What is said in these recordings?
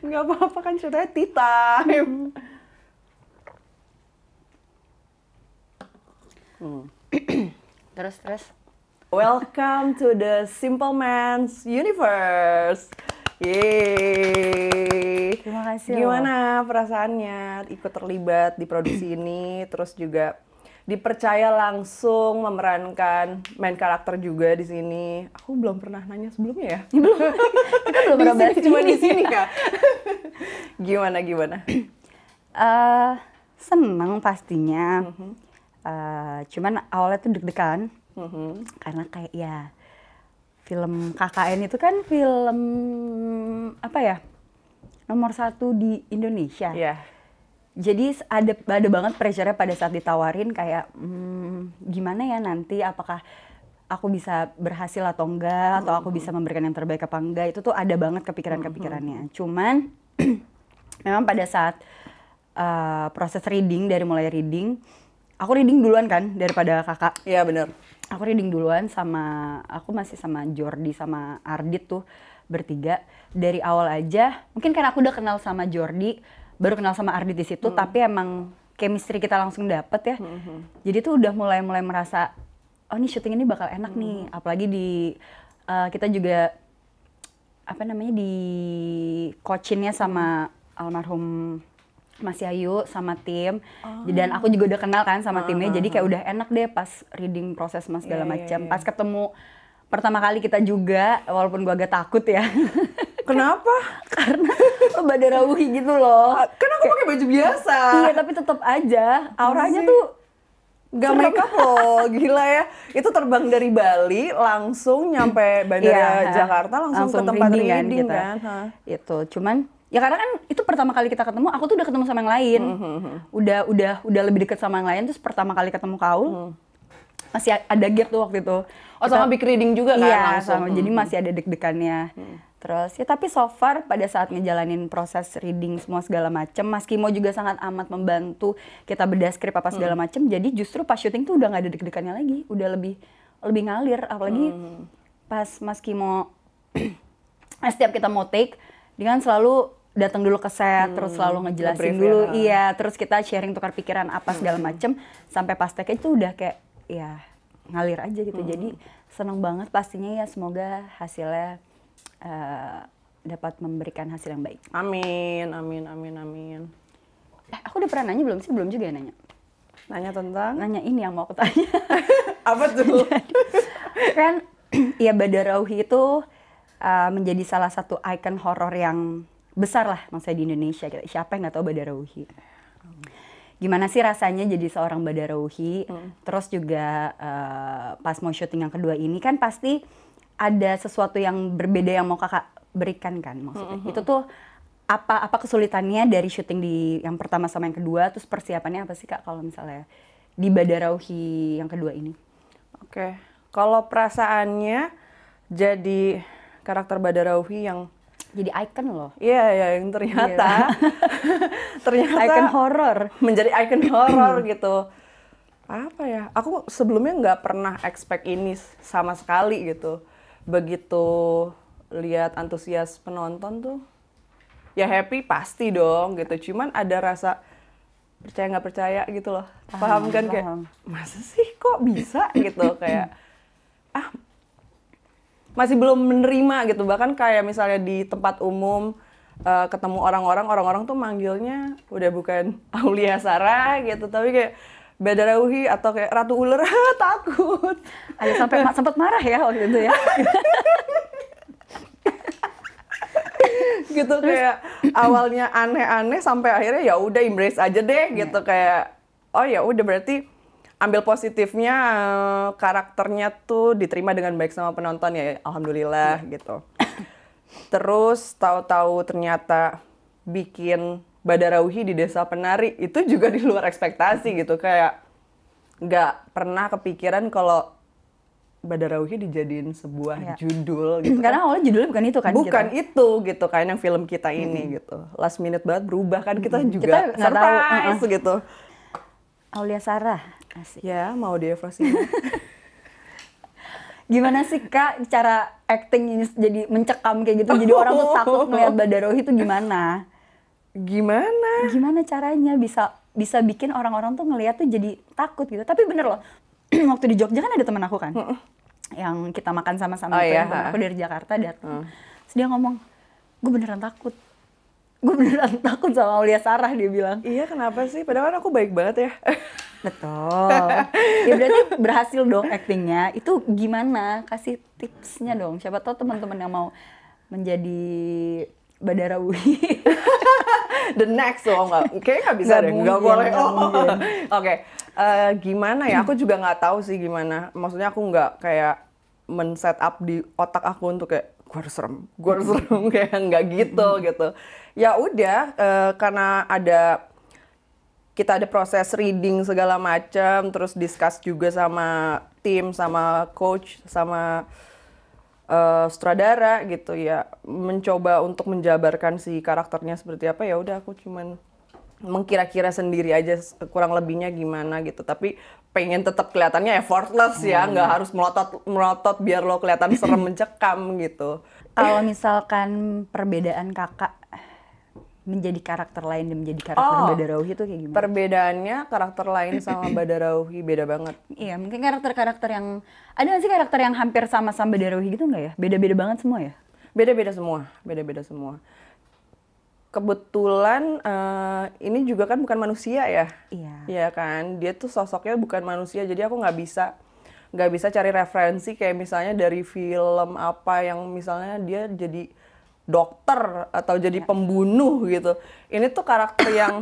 Nggak apa-apa kan ceritanya tea time. Terus. Welcome to the Simple Man's Universe. Yeay. Terima kasih. Gimana perasaannya ikut terlibat di produksi ini, terus juga dipercaya langsung memerankan main karakter juga di sini. Aku belum pernah nanya sebelumnya ya. Kita belum pernah bahas Cuma di sini ya. Gimana? Seneng pastinya. Cuman awalnya tuh deg-degan. Karena kayak ya film KKN itu kan film apa ya, nomor 1 di Indonesia. Iya. Jadi ada banget pressure-nya pada saat ditawarin kayak gimana ya nanti, apakah aku bisa berhasil atau enggak, atau aku bisa memberikan yang terbaik apa enggak, itu tuh ada banget kepikiran-kepikirannya. Cuman memang pada saat proses reading, dari mulai reading, aku reading duluan kan daripada kakak. Iya benar. Aku reading duluan aku masih sama Jordi sama Ardit tuh bertiga. Dari awal aja, mungkin karena aku udah kenal sama Jordi, baru kenal sama Ardit di situ, tapi emang chemistry kita langsung dapet ya. Jadi tuh udah mulai merasa, oh nih syuting ini bakal enak nih. Apalagi kita juga di coachinnya sama almarhum Mas Yayu sama tim, dan aku juga udah kenal kan sama timnya, jadi kayak udah enak deh pas reading proses mas segala macam. Pas ketemu pertama kali kita juga, walaupun gua agak takut ya. Kenapa? Karena Badarauhi gitu loh. Kan aku pakai baju biasa. Iya, tapi tetap aja auranya tuh gak make up loh, gila ya. Itu terbang dari Bali langsung nyampe bandara Jakarta langsung ke tempat reading kan. Itu cuman ya karena kan itu pertama kali kita ketemu, aku tuh udah ketemu sama yang lain. Udah lebih deket sama yang lain, terus pertama kali ketemu Kaul masih ada gap tuh waktu itu. Oh, sama big reading juga kan iya, langsung. Sama, jadi masih ada deg-degannya. Terus ya tapi so far pada saat ngejalanin proses reading semua segala macem, Mas Kimo juga sangat amat membantu kita bedah skrip apa segala macem. Jadi justru pas syuting tuh udah nggak ada deg-degannya lagi, udah lebih ngalir. Apalagi pas Mas Kimo setiap kita mau take, dia kan selalu datang dulu ke set, terus selalu ngejelasin dulu, iya, terus kita sharing tukar pikiran apa segala macem, sampai pas take itu udah kayak ya ngalir aja gitu. Jadi seneng banget pastinya ya, semoga hasilnya dapat memberikan hasil yang baik. Amin. Aku udah pernah nanya belum sih? Belum juga ya nanya. Nanya tentang? Nanya ini yang mau aku tanya. Apa tuh? Kan ya Badarauhi itu menjadi salah satu ikon horor yang besar lah maksudnya di Indonesia. Siapa yang nggak tahu Badarauhi? Gimana sih rasanya jadi seorang Badarauhi? Terus juga pas mau syuting yang kedua ini kan pasti ada sesuatu yang berbeda yang mau kakak berikan kan maksudnya. Itu tuh apa kesulitannya dari syuting di yang pertama sama yang kedua, terus persiapannya apa sih kak kalau misalnya di Badarauhi yang kedua ini? Oke, kalau perasaannya jadi karakter Badarauhi yang jadi icon loh. Iya, yang ternyata icon horor. Menjadi icon horor gitu. Apa ya? Aku sebelumnya nggak pernah expect ini sama sekali gitu. Begitu lihat antusias penonton tuh, ya happy pasti dong gitu. Cuman ada rasa percaya nggak percaya gitu loh. Paham kan? Kayak masa sih kok bisa gitu, kayak masih belum menerima gitu. Bahkan kayak misalnya di tempat umum ketemu orang-orang tuh manggilnya udah bukan Aulia Sarah gitu, tapi kayak Badarauhi atau kayak Ratu Ular. Takut. Ada sampai sempat marah ya waktu itu ya. Gitu kayak awalnya aneh-aneh sampai akhirnya ya udah embrace aja deh gitu, kayak oh ya udah berarti ambil positifnya, karakternya tuh diterima dengan baik sama penonton ya, alhamdulillah gitu. Terus tahu-tahu ternyata bikin Badarauhi di Desa Penari itu juga di luar ekspektasi gitu, kayak nggak pernah kepikiran kalau Badarauhi dijadiin sebuah judul gitu. Karena awalnya judulnya bukan itu kan? Bukan itu gitu, kayak yang film kita ini gitu. Last minute banget berubah kan, kita juga kita surprise gitu. Aulia Sarah. Asik. Ya, mau di Evrosina. Gimana sih Kak cara acting ini jadi mencekam kayak gitu, jadi orang tuh takut ngeliat Badarohi itu gimana? Gimana caranya bisa bikin orang-orang tuh ngeliat tuh jadi takut gitu. Tapi bener loh, waktu di Jogja kan ada teman aku kan, yang kita makan sama-sama itu, yang teman aku dari Jakarta datang. Terus dia ngomong, gue beneran takut sama Aulia Sarah, dia bilang. Iya, kenapa sih? Padahal kan aku baik banget ya. Betul. Ya berarti berhasil dong actingnya. Itu gimana? Kasih tipsnya dong. Siapa tahu teman-teman yang mau menjadi Badarawi. The next loh, kayaknya nggak bisa deh, nggak boleh. Oke. Gimana ya? Aku juga nggak tahu sih gimana. Maksudnya aku nggak kayak men-set up di otak aku untuk kayak gue harus serem, kayak nggak gitu gitu. Ya udah, karena kita ada proses reading segala macam, terus discuss juga sama tim, sama coach, sama sutradara gitu ya, mencoba untuk menjabarkan si karakternya seperti apa. Ya udah, aku cuman mengkira-kira sendiri aja kurang lebihnya gimana gitu, tapi pengen tetap kelihatannya effortless ya, nggak harus melotot biar lo kelihatan serem mencekam gitu. Kalau misalkan perbedaan kakak menjadi karakter lain dan menjadi karakter Badarauhi itu kayak gimana? Perbedaannya karakter lain sama Badarauhi beda banget. Iya, mungkin karakter-karakter yang ada nggak sih karakter yang hampir sama-sama Badarauhi gitu nggak ya? Beda-beda banget semua ya? Beda-beda semua. Kebetulan ini juga kan bukan manusia ya. Iya. Iya kan, dia tuh sosoknya bukan manusia, jadi aku nggak bisa cari referensi kayak misalnya dari film apa yang misalnya dia jadi dokter atau jadi pembunuh gitu. Ini tuh karakter yang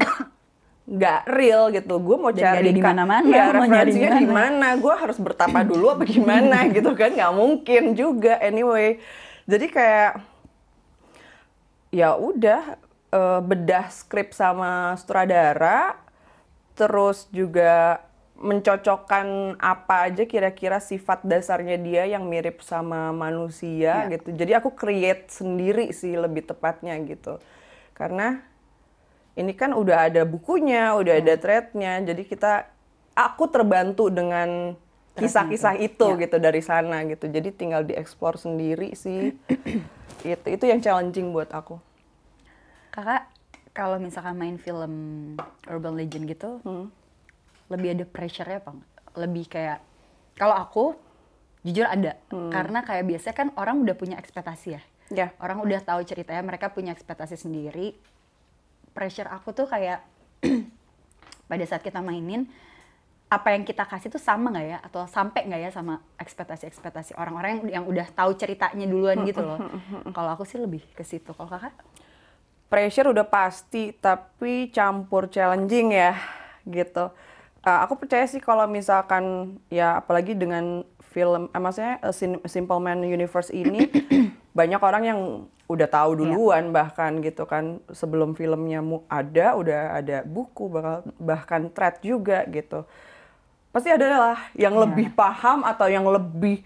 nggak real gitu. Gue mau cari di mana-mana, ya, mau nyari referensinya di mana. Gue harus bertapa dulu apa gimana gitu kan? Nggak mungkin juga. Anyway, jadi kayak ya udah, bedah skrip sama sutradara, terus juga mencocokkan apa aja kira-kira sifat dasarnya dia yang mirip sama manusia gitu. Jadi aku create sendiri sih lebih tepatnya gitu. Karena ini kan udah ada bukunya, udah ada thread-nya. Jadi aku terbantu dengan kisah-kisah itu gitu dari sana gitu. Jadi tinggal dieksplor sendiri sih. Itu yang challenging buat aku. Kakak kalau misalkan main film urban legend gitu, lebih ada pressure-nya apa nggak? Lebih kayak, kalau aku jujur ada, karena kayak biasanya kan orang udah punya ekspektasi ya. Yeah. Orang udah tahu ceritanya, mereka punya ekspektasi sendiri. Pressure aku tuh kayak pada saat kita mainin, apa yang kita kasih tuh sama nggak ya? Atau sampai nggak ya sama ekspektasi-ekspektasi orang-orang yang udah tahu ceritanya duluan gitu loh. Kalau aku sih lebih ke situ. Kalau kakak? Pressure udah pasti, tapi campur challenging ya gitu. Aku percaya sih kalau misalkan ya apalagi dengan film, maksudnya Simple Man Universe ini banyak orang yang udah tahu duluan bahkan gitu kan, sebelum filmnya udah ada buku, bahkan thread juga gitu. Pasti ada lah yang lebih paham atau yang lebih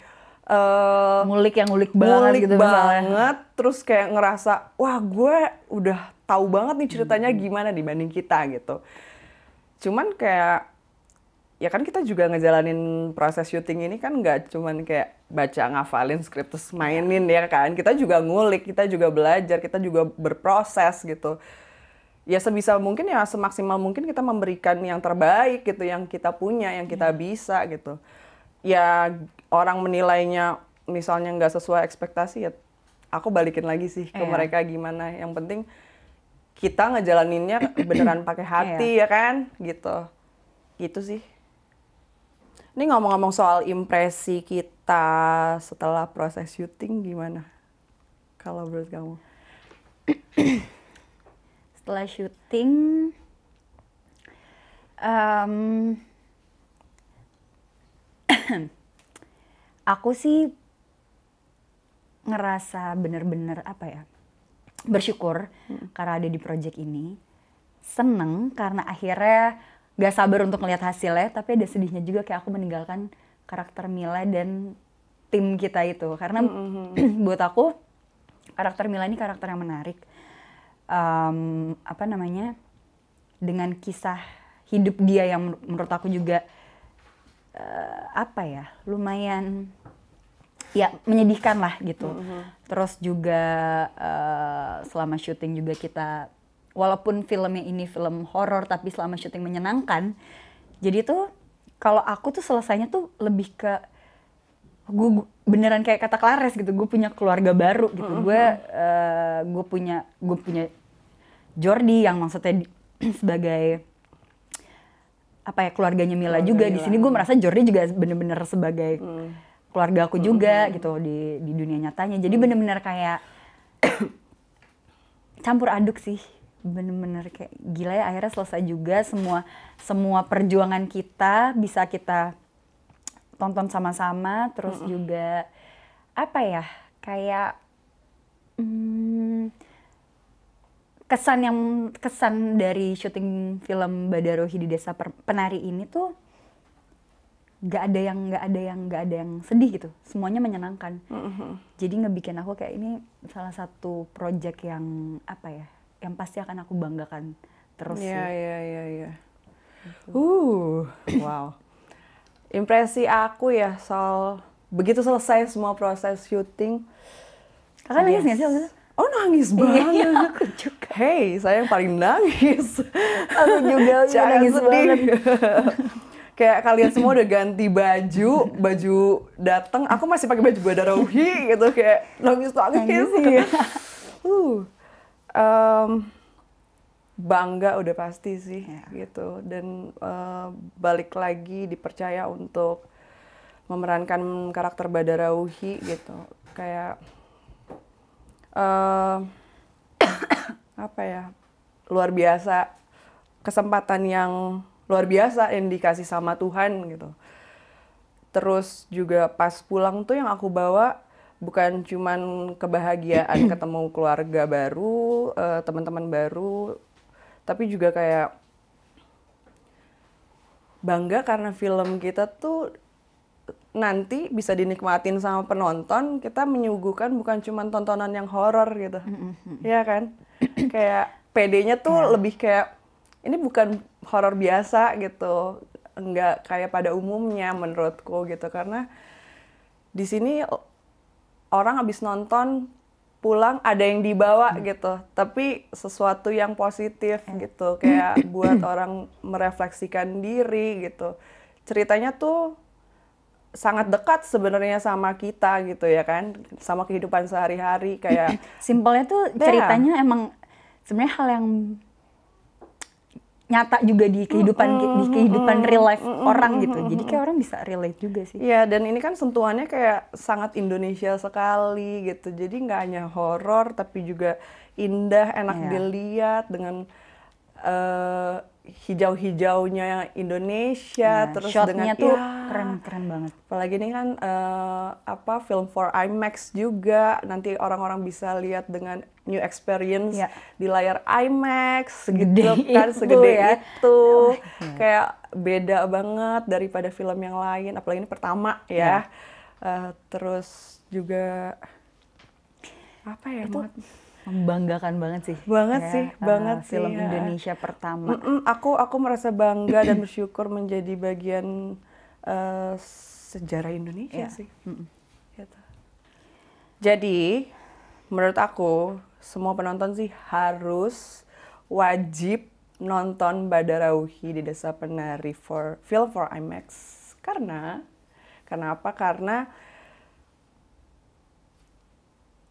ngulik banget gitu misalnya. Terus kayak ngerasa wah gue udah tahu banget nih ceritanya gimana dibanding kita gitu. Cuman kayak ya kan kita juga ngejalanin proses syuting ini kan nggak cuman kayak baca ngafalin skrip terus mainin ya kan. Kita juga ngulik, kita juga belajar, kita juga berproses gitu. Ya sebisa mungkin ya semaksimal mungkin kita memberikan yang terbaik gitu, yang kita punya, yang kita bisa gitu. Ya orang menilainya misalnya nggak sesuai ekspektasi ya aku balikin lagi sih ke mereka gimana. Yang penting kita ngejalaninnya beneran pakai hati ya kan gitu. Gitu sih. Ini ngomong-ngomong soal impresi kita setelah proses syuting gimana? Kalau menurut kamu? Setelah syuting, aku sih ngerasa bener-bener apa ya, bersyukur karena ada di project ini. Seneng karena akhirnya gak sabar untuk ngeliat hasilnya, tapi ada sedihnya juga kayak aku meninggalkan karakter Mila dan tim kita itu. Karena buat aku karakter Mila ini karakter yang menarik. Dengan kisah hidup dia yang menurut aku juga lumayan ya menyedihkan lah gitu. Terus juga selama syuting juga kita, walaupun filmnya ini film horor tapi selama syuting menyenangkan. Jadi tuh kalau aku tuh selesainya tuh lebih ke gue beneran kayak kata Clares gitu, gue punya keluarga baru gitu. Gue punya Jordi yang maksudnya sebagai apa ya, keluarganya Mila juga. Di sini gue merasa Jordi juga bener-bener sebagai keluarga aku juga gitu di dunia nyatanya. Jadi bener-bener kayak campur aduk sih, bener-bener kayak gila ya, akhirnya selesai juga. Semua perjuangan kita bisa kita tonton sama-sama. Terus juga apa ya, kayak kesan dari syuting film Badarohi di Desa Penari ini tuh nggak ada yang sedih gitu, semuanya menyenangkan. Jadi ngebikin aku kayak ini salah satu project yang apa ya, yang pasti akan aku banggakan terus sih. Iya. Wow. Impresi aku ya soal begitu selesai semua proses syuting. Kakak nangis nggak sih waktu itu? Oh, nangis banget. Iya, aku juga. Hey, saya yang paling nangis. Aku juga nangis banget. Kayak kalian semua udah ganti baju datang, aku masih pakai baju Badarohi gitu, kayak nangis. Iya. Bangga udah pasti sih gitu, dan balik lagi dipercaya untuk memerankan karakter Badarohi gitu, kayak apa ya, luar biasa, kesempatan yang luar biasa yang dikasih sama Tuhan gitu. Terus juga pas pulang tuh yang aku bawa bukan cuman kebahagiaan ketemu keluarga baru, teman-teman baru, tapi juga kayak bangga karena film kita tuh nanti bisa dinikmatin sama penonton. Kita menyuguhkan bukan cuma tontonan yang horor gitu. Iya kan? Kayak PD-nya tuh lebih kayak ini bukan horor biasa gitu. Enggak kayak pada umumnya menurutku gitu, karena di sini orang habis nonton pulang ada yang dibawa gitu, tapi sesuatu yang positif gitu, kayak buat orang merefleksikan diri gitu. Ceritanya tuh sangat dekat sebenarnya sama kita gitu ya kan, sama kehidupan sehari-hari. Kayak simpelnya tuh ceritanya emang sebenarnya hal yang nyata juga di kehidupan real life orang gitu. Jadi kayak orang bisa relate juga sih. Iya, dan ini kan sentuhannya kayak sangat Indonesia sekali gitu. Jadi nggak hanya horor tapi juga indah, enak dilihat dengan hijau-hijaunya Indonesia, terus shotnya dengan tuh keren banget. Apalagi ini kan film for IMAX juga, nanti orang-orang bisa lihat dengan new experience di layar IMAX gitu kan, segede itu, kayak beda banget daripada film yang lain, apalagi ini pertama ya. Terus juga apa ya, itu membanggakan banget sih. Banget sih. Film Indonesia pertama. Aku merasa bangga dan bersyukur menjadi bagian sejarah Indonesia sih. Gitu. Jadi, menurut aku semua penonton sih harus wajib nonton Badarohi di Desa Penari film for IMAX. Kenapa? Karena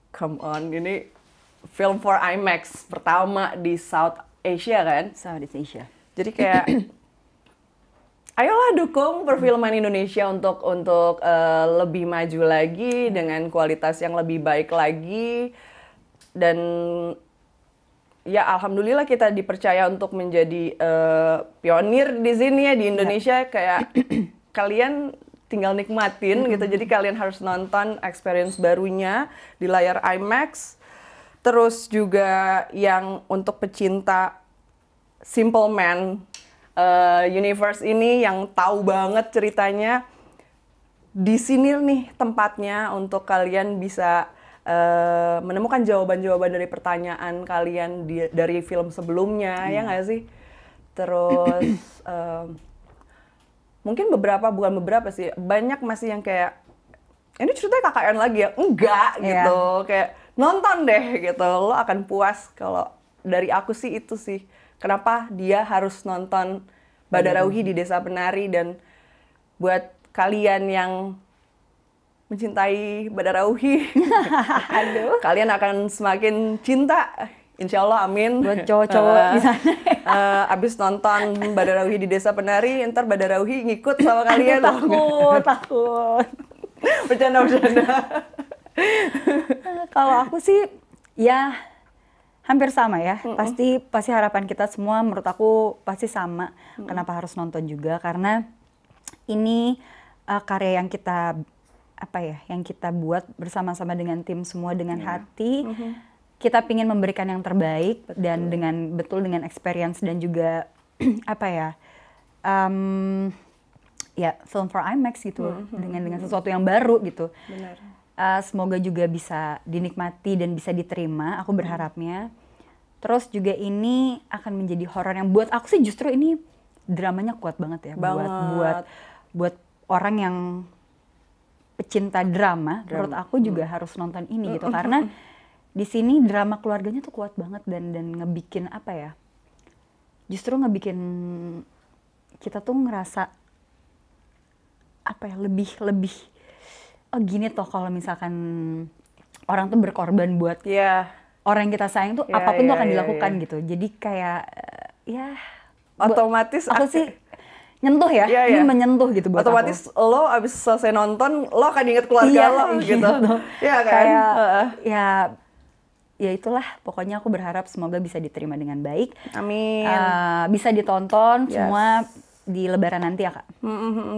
come on, ini film for IMAX pertama di South Asia kan? Southeast Asia. Jadi kayak ayolah dukung perfilman Indonesia untuk lebih maju lagi dengan kualitas yang lebih baik lagi. Dan ya alhamdulillah kita dipercaya untuk menjadi pionir di sini ya di Indonesia. Kayak kalian tinggal nikmatin gitu. Jadi kalian harus nonton experience barunya di layar IMAX. Terus juga yang untuk pecinta Simple Man universe ini yang tahu banget ceritanya, di sini nih tempatnya untuk kalian bisa menemukan jawaban-jawaban dari pertanyaan kalian dari film sebelumnya, ya nggak sih? Terus mungkin bukan beberapa sih, banyak masih yang kayak ini ceritanya KKN lagi ya? Enggak gitu, kayak nonton deh gitu, lo akan puas. Kalau dari aku sih itu sih, kenapa dia harus nonton Badarauhi di Desa Penari. Dan buat kalian yang mencintai Badarauhi, kalian akan semakin cinta. Insya Allah, amin. Buat cowok-cowok di sana. Abis nonton Badarauhi di Desa Penari, ntar Badarauhi ngikut sama kalian. Takut. Bercanda. Kalau aku sih, ya hampir sama ya. Pasti harapan kita semua, menurut aku pasti sama. Kenapa harus nonton juga? Karena ini karya yang kita buat bersama-sama dengan tim semua dengan hati. Kita pingin memberikan yang terbaik. Dan dengan experience dan juga film for IMAX gitu, dengan sesuatu yang baru gitu. Benar. Semoga juga bisa dinikmati dan bisa diterima, aku berharapnya. Terus juga ini akan menjadi horor yang buat aku sih justru ini dramanya kuat banget ya. Buat orang yang pecinta drama. Menurut aku juga harus nonton ini gitu, karena di sini drama keluarganya tuh kuat banget dan ngebikin justru ngebikin kita tuh ngerasa lebih oh gini toh kalau misalkan orang tuh berkorban buat orang yang kita sayang tuh apapun tuh akan dilakukan gitu. Jadi kayak otomatis aku sih nyentuh ya, ini menyentuh gitu buat otomatis aku. Lo abis selesai nonton lo akan inget keluarga lo gitu. Iya kan? Kayak ya itulah, pokoknya aku berharap semoga bisa diterima dengan baik. Amin. Bisa ditonton semua di Lebaran nanti ya Kak.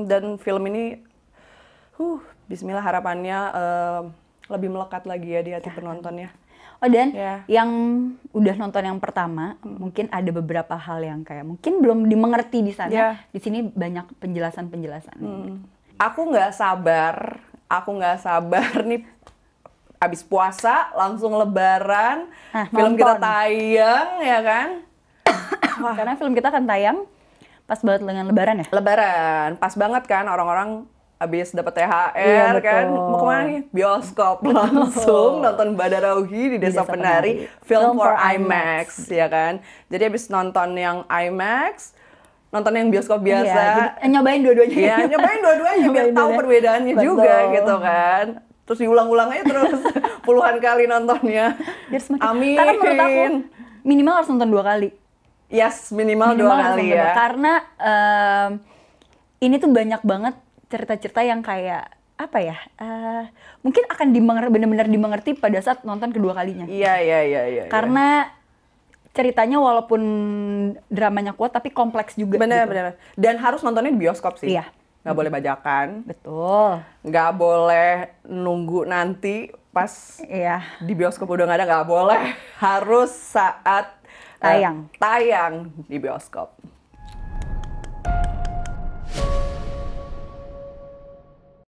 Dan film ini, bismillah harapannya lebih melekat lagi ya di hati penontonnya. Oh dan yang udah nonton yang pertama, mungkin ada beberapa hal yang kayak mungkin belum dimengerti di sana. Di sini banyak penjelasan-penjelasan. Aku nggak sabar nih. Abis puasa langsung Lebaran, film kita tayang ya kan? Karena film kita akan tayang pas banget dengan Lebaran ya? Lebaran, pas banget kan, orang-orang abis dapat THR kan, mau kemana nih? Bioskop langsung nonton Badarauhi di Desa Penari, film for IMAX ya kan? Jadi abis nonton yang IMAX, nonton yang bioskop biasa, nyobain dua-duanya. Iya, nyobain dua-duanya biar tahu perbedaannya juga gitu kan. Terus diulang-ulang aja terus puluhan kali nontonnya. Amin. Karena menurut aku minimal harus nonton 2 kali. Yes, minimal 2 kali ya. Karena ini tuh banyak banget cerita-cerita yang kayak mungkin akan benar-benar dimengerti pada saat nonton kedua kalinya. Iya. Karena ceritanya walaupun dramanya kuat tapi kompleks juga. Benar. Dan harus nontonnya di bioskop sih. Iya. Nggak boleh bajakan. Betul. Nggak boleh nunggu nanti pas di bioskop udah nggak ada, nggak boleh. Harus saat tayang di bioskop.